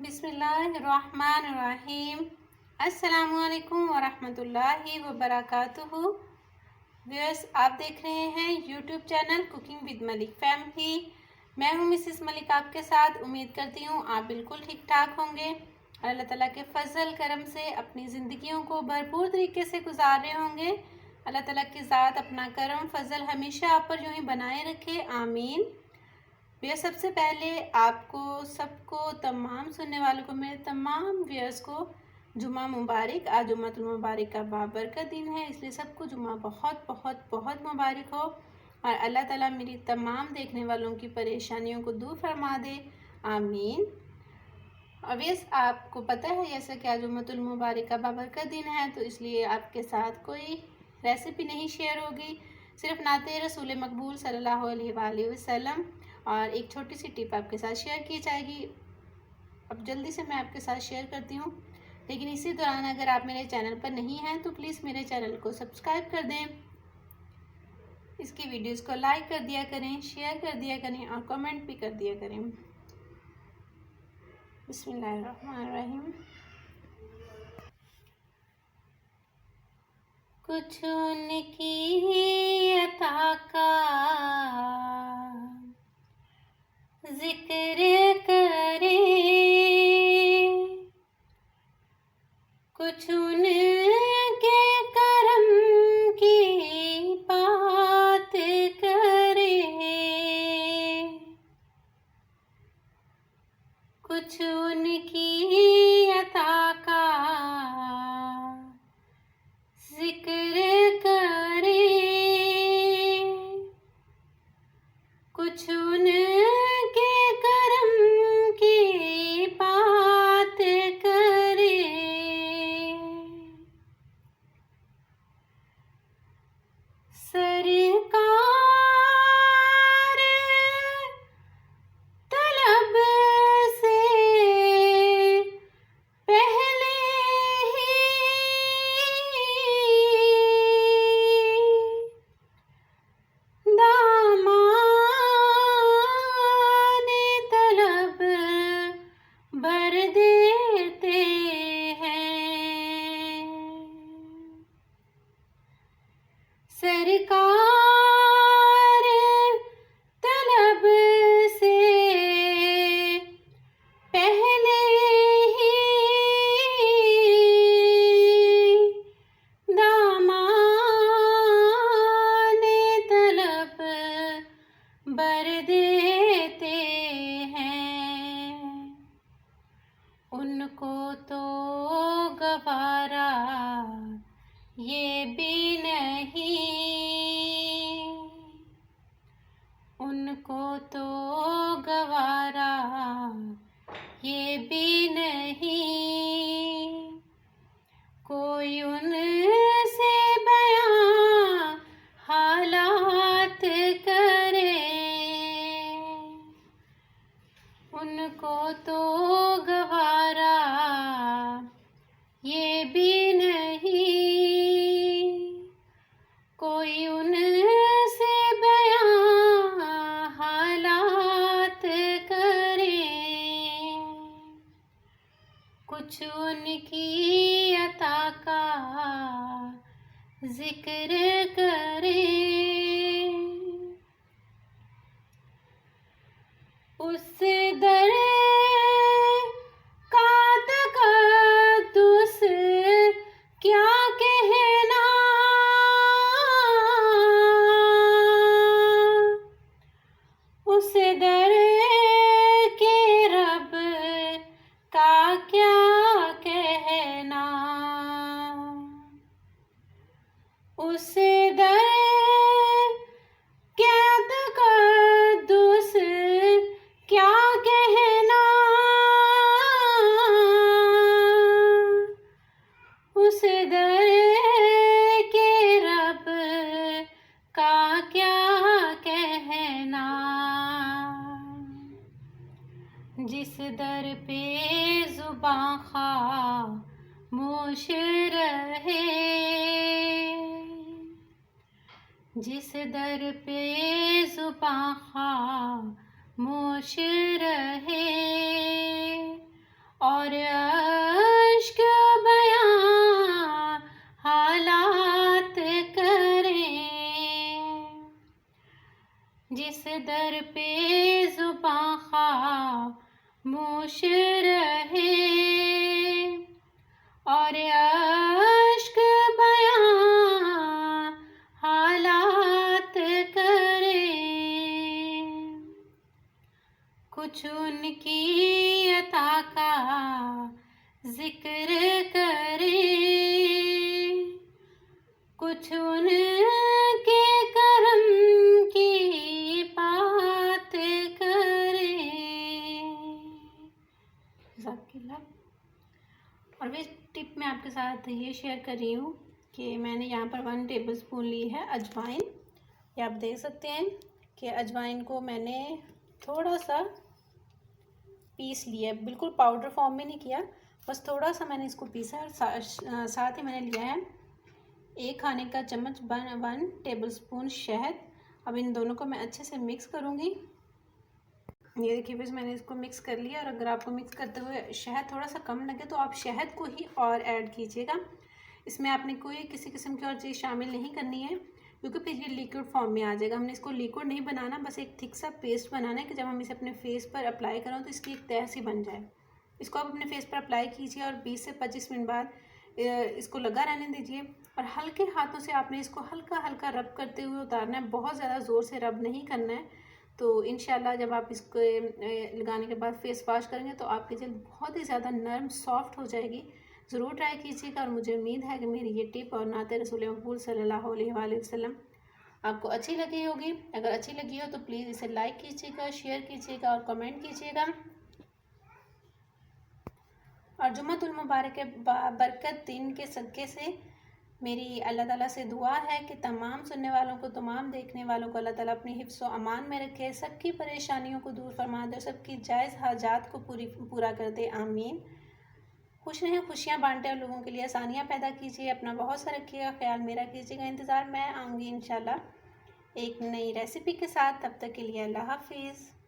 बिस्मिल्लाहिर्रहमानिर्रहीम। अस्सलामुअलैकुम वरहमतुल्लाहि वबरकातुहू। व्यूअर्स, आप देख रहे हैं YouTube channel cooking with Malik family. मैं हूं मिसेस मलिक आपके साथ। उम्मीद करती हूं आप बिल्कुल ठीक ठाक होंगे। अल्लाह ताला के फजल करम से अपनी ज़िंदगियों को भरपूर तरीके से गुजार रहे होंगे। अल्लाह ताला की ज़ात अपना करम फजल हमेशा आप पर यूं ही बनाए रखे, आमीन। भैया, सबसे पहले आपको सबको, तमाम सुनने वालों को, मेरे तमाम व्यूअर्स को जुमा मुबारक। आज जुम्मतुल मुबारक का बाबरकत दिन है, इसलिए सबको जुमा बहुत बहुत बहुत मुबारक हो और अल्लाह ताला मेरी तमाम देखने वालों की परेशानियों को दूर फरमा दे, आमीन। ऑब्वियस आपको पता है जैसा कि आज जुम्मतुल मुबारक का बाबरकत दिन है, तो इसलिए आपके साथ कोई रेसिपी नहीं शेयर होगी, सिर्फ नाते रसूल मकबूल सल्लल्लाहु अलैहि वसल्लम और एक छोटी सी टिप आपके साथ शेयर की जाएगी। अब जल्दी से मैं आपके साथ शेयर करती हूँ, लेकिन इसी दौरान अगर आप मेरे चैनल पर नहीं हैं तो प्लीज़ मेरे चैनल को सब्सक्राइब कर दें, इसकी वीडियोस को लाइक कर दिया करें, शेयर कर दिया करें और कमेंट भी कर दिया करें। बिस्मिल्लाहिर्रहमानिर्रहीम। कुछ उनकी अता का जिक्र करे, कुछ उनके करम की बात करे, कुछ उनकी अता का जिक्र करे, कुछ उनके करम की बात करे। सरकार तलब से पहले ही दामाने तलब भर देते हैं। सरकार तलब से पहले ही दामाने तलब भर देते हैं। उनको तो गवारा ये भी नहीं, उनको तो गवारा ये भी नहीं, कोई उनसे बयां हालात करे, उनको तो गवारा ये भी नहीं, कोई उनसे बयां हालात करे, कुछ उनकी अता का जिक्र करे। उस दर का तकद्दुस क्या कहना, उस दर के रब का क्या कहना, उस दर क्या तकद्दुस क्या कहना, उस दर के रब का क्या कहना, जिस दर पे जुबां खामोश रहे, जिस दर पे जुबां खामोश रहे और अश्क बयां हालात करें, जिस दर पे जुबां खामोश रहे और अश्क बयां हालात करें, कुछ उनकी अता का जिक्र करें, कुछ उनके करम की बात करें। और वे टिप मैं आपके साथ ये शेयर कर रही हूँ कि मैंने यहाँ पर 1 टेबल स्पून ली है अजवाइन। ये आप देख सकते हैं कि अजवाइन को मैंने थोड़ा सा पीस लिया है, बिल्कुल पाउडर फॉर्म में नहीं किया, बस थोड़ा सा मैंने इसको पीसा है। साथ ही मैंने लिया है 1 खाने का चम्मच 1 टेबल स्पून शहद। अब इन दोनों को मैं अच्छे से मिक्स करूँगी। ये देखिए बस मैंने इसको मिक्स कर लिया। और अगर आपको मिक्स करते हुए शहद थोड़ा सा कम लगे तो आप शहद को ही और ऐड कीजिएगा। इसमें आपने कोई किसी किस्म की और चीज़ शामिल नहीं करनी है, क्योंकि फिर ये लिक्विड फॉर्म में आ जाएगा। हमने इसको लिक्विड नहीं बनाना, बस एक थिक सा पेस्ट बनाना है कि जब हम इसे अपने फेस पर अप्लाई करें तो इसकी एक तह सी बन जाए। इसको आप अपने फेस पर अप्लाई कीजिए और 20 से 25 मिनट बाद इसको लगा रहने दीजिए। और हल्के हाथों से आपने इसको हल्का हल्का रब करते हुए उतारना है, बहुत ज़्यादा ज़ोर से रब नहीं करना है। तो इंशाल्लाह जब आप इसको लगाने के बाद फेस वॉश करेंगे तो आपकी जल्द बहुत ही ज़्यादा नरम सॉफ्ट हो जाएगी। ज़रूर ट्राई कीजिएगा और मुझे उम्मीद है कि मेरी ये टिप और नाते रसूल मक़बूल सल्लल्लाहु अलैहि वसल्लम आपको अच्छी लगी होगी। अगर अच्छी लगी हो तो प्लीज़ इसे लाइक कीजिएगा, शेयर कीजिएगा और कमेंट कीजिएगा। और जुम्मतुल मुबारक के बरकत दिन के सदक़े से मेरी अल्लाह ताला से दुआ है कि तमाम सुनने वालों को, तमाम देखने वालों को अल्लाह ताला अपनी हिफ्ज़ व अमान में रखे, सबकी परेशानियों को दूर फरमा दे, सबकी जायज़ हाजात को पूरा कर दे, आमीन। खुश रहें, खुशियाँ बांटें और लोगों के लिए आसानियाँ पैदा कीजिए। अपना बहुत सा रखिएगा ख्याल, मेरा कीजिएगा इंतज़ार। मैं आऊँगी इंशाल्लाह एक नई रेसिपी के साथ। तब तक के लिए अल्लाह हाफिज़।